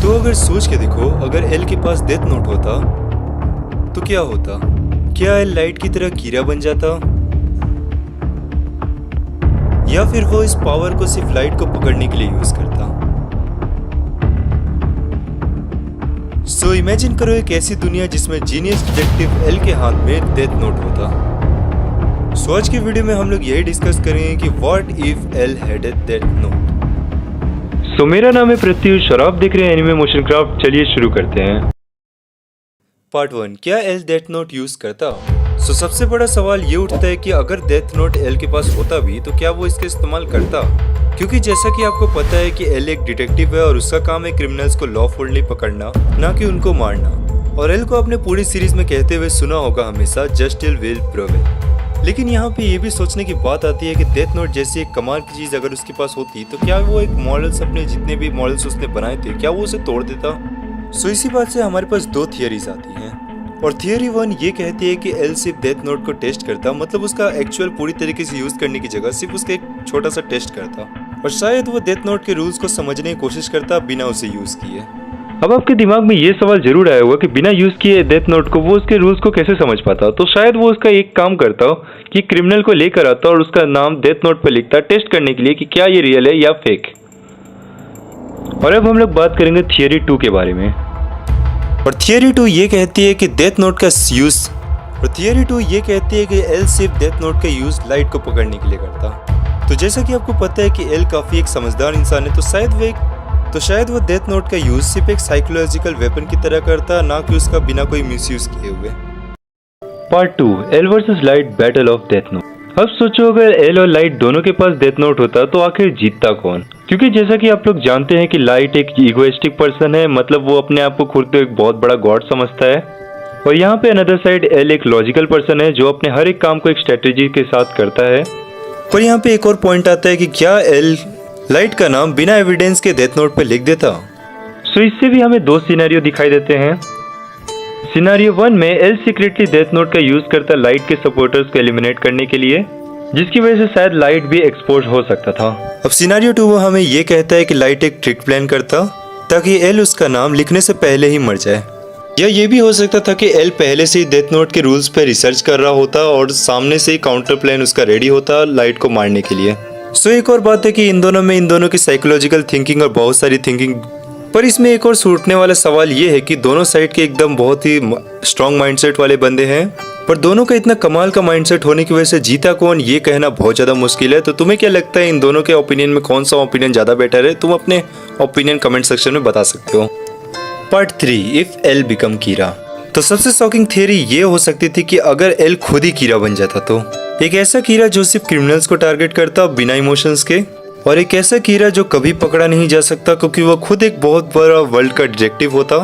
सो अगर सोच के देखो, अगर एल के पास डेथ नोट होता तो क्या होता? क्या एल लाइट की तरह कीड़ा बन जाता, या फिर वो इस पावर को सिर्फ लाइट को पकड़ने के लिए यूज करता? सो इमेजिन करो एक ऐसी दुनिया जिसमें जीनियस डिटेक्टिव एल के हाथ में डेथ नोट होता। सो आज की वीडियो में हम लोग यही डिस्कस करेंगे कि what if L had a Death Note. So मेरा नाम है प्रत्युष और आप देख रहे हैं एनिमे मोशन क्राफ्ट। चलिए शुरू करते हैं। पार्ट 1, क्या एल डेथ नोट यूज करता? सो सबसे बड़ा सवाल ये उठता है कि अगर डेथ नोट एल के पास होता भी तो क्या वो इसका इस्तेमाल करता? क्योंकि जैसा कि आपको पता है कि एल एक डिटेक्टिव है और उसका काम है क्रिमिनल्स को लॉफुली पकड़ना, ना कि उनको मारना। और एल को आपने पूरी सीरीज में कहते हुए सुना होगा हमेशा, जस्ट टिल विल प्रिवेल। लेकिन यहाँ पे ये भी सोचने की बात आती है कि डेथ नोट जैसी एक कमाल की चीज अगर उसके पास होती तो क्या वो एक मॉडल्स, अपने जितने भी मॉडल्स उसने बनाए थे, क्या वो उसे तोड़ देता? सो इसी बात से हमारे पास दो थियरीज आती हैं। और थियरी 1 ये कहती है कि एल सिर्फ डेथ नोट को टेस्ट करता, मतलब उसका एक्चुअल पूरी तरीके से यूज करने की जगह सिर्फ उसका एक छोटा सा टेस्ट करता, और शायद वो डेथ नोट के रूल्स को समझने की कोशिश करता बिना उसे यूज किए। अब आपके दिमाग में ये सवाल जरूर आया होगा कि बिना यूज किए डेथ नोट को वो उसके रूल्स को कैसे समझ पाता। तो शायद वो उसका एक काम करता कि क्रिमिनल को लेकर आता और उसका नाम डेथ नोट पर लिखता, टेस्ट करने के लिए कि क्या ये रियल है या फेक। और अब हम लोग बात करेंगे थियरी 2 के बारे में। और थियरी 2 ये कहती है कि डेथ नोट का यूज एल सिर्फ डेथ नोट का यूज लाइट को पकड़ने के लिए करता। तो जैसा कि आपको पता है कि एल काफी एक समझदार इंसान है, तो शायद वो डेथ नोट का यूज सिर्फ एक साइकोलॉजिकल वेपन की तरह करता, ना कि उसका बिना कोई मिसयूज किए हुए। Part 2, L versus light battle of death note. अब सोचो अगर एल और लाइट दोनों के पास डेथ नोट होता तो आखिर जीतता कौन? क्योंकि जैसा कि आप लोग जानते हैं कि लाइट एक इगोइस्टिक पर्सन है, मतलब वो अपने आप को खुद एक बहुत बड़ा गॉड समझता है। और यहाँ पे अनदर साइड एल एक लॉजिकल पर्सन है जो अपने हर एक काम को एक स्ट्रेटेजी के साथ करता है। पर यहाँ पे एक और पॉइंट आता है कि क्या एल लाइट का नाम बिना एविडेंस के डेथ नोट पे लिख देता? सो इससे भी हमें दो सिनेरियो दिखाई देते हैं। सिनेरियो 1 में एल सीक्रेटली डेथ नोट का यूज करता लाइट के सपोर्टर्स को एलिमिनेट करने के लिए, जिसकी वजह से शायद लाइट भी एक्सपोज हो सकता था। अब सिनेरियो 2 हमें ये कहता है कि लाइट एक ट्रिक प्लान करता ताकि एल उसका नाम लिखने से पहले ही मर जाए। या ये भी हो सकता था कि एल पहले से ही डेथ नोट के रूल्स पे रिसर्च कर रहा होता और सामने से ही काउंटर प्लान उसका रेडी होता लाइट को मारने के लिए। सो एक और बात है कि इन दोनों की साइकोलॉजिकल थिंकिंग और बहुत सारी थिंकिंग, पर इसमें एक और सूटने वाला सवाल ये है कि दोनों साइड के एकदम बहुत ही स्ट्रॉन्ग माइंडसेट वाले बंदे हैं, पर दोनों का इतना कमाल का माइंडसेट होने की वजह से जीता कौन ये कहना बहुत ज़्यादा मुश्किल है। तो तुम्हें क्या लगता है इन दोनों के ओपिनियन में कौन सा ओपिनियन ज़्यादा बेटर है? तुम अपने ओपिनियन कमेंट सेक्शन में बता सकते हो। पार्ट 3, इफ एल बिकम कीड़ा। तो सबसे शॉकिंग थियरी ये हो सकती थी कि अगर एल खुद ही कीड़ा बन जाता, तो एक ऐसा कीड़ा जो सिर्फ क्रिमिनल्स को टारगेट करता बिना इमोशंस के, और एक ऐसा कीड़ा जो कभी पकड़ा नहीं जा सकता क्योंकि वो खुद एक बहुत बड़ा वर्ल्ड का डिटेक्टिव होता।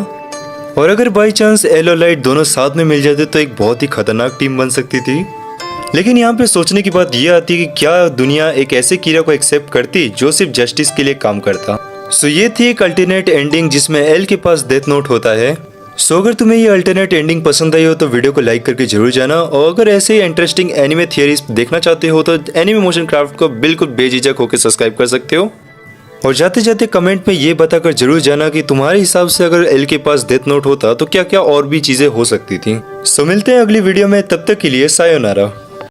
और अगर बाई चांस एल और लाइट दोनों साथ में मिल जाते तो एक बहुत ही खतरनाक टीम बन सकती थी। लेकिन यहाँ पे सोचने की बात यह आती है कि क्या दुनिया एक ऐसे कीड़ा को एक्सेप्ट करती जो सिर्फ जस्टिस के लिए काम करता? सो ये थी एक अल्टरनेट एंडिंग जिसमें एल के पास डेथ नोट होता है। सो अगर तुम्हें ये अल्टरनेट एंडिंग पसंद आई हो तो वीडियो को लाइक करके जरूर जाना, और अगर ऐसे ही इंटरेस्टिंग एनिमे थियरीज देखना चाहते हो तो एनिमे मोशन क्राफ्ट को बिल्कुल बेझिझक होकर सब्सक्राइब कर सकते हो। और जाते जाते कमेंट में ये बताकर जरूर जाना कि तुम्हारे हिसाब से अगर एल के पास डेथ नोट होता तो क्या क्या और भी चीजें हो सकती थी। सो मिलते हैं अगली वीडियो में, तब तक के लिए सायोनारा।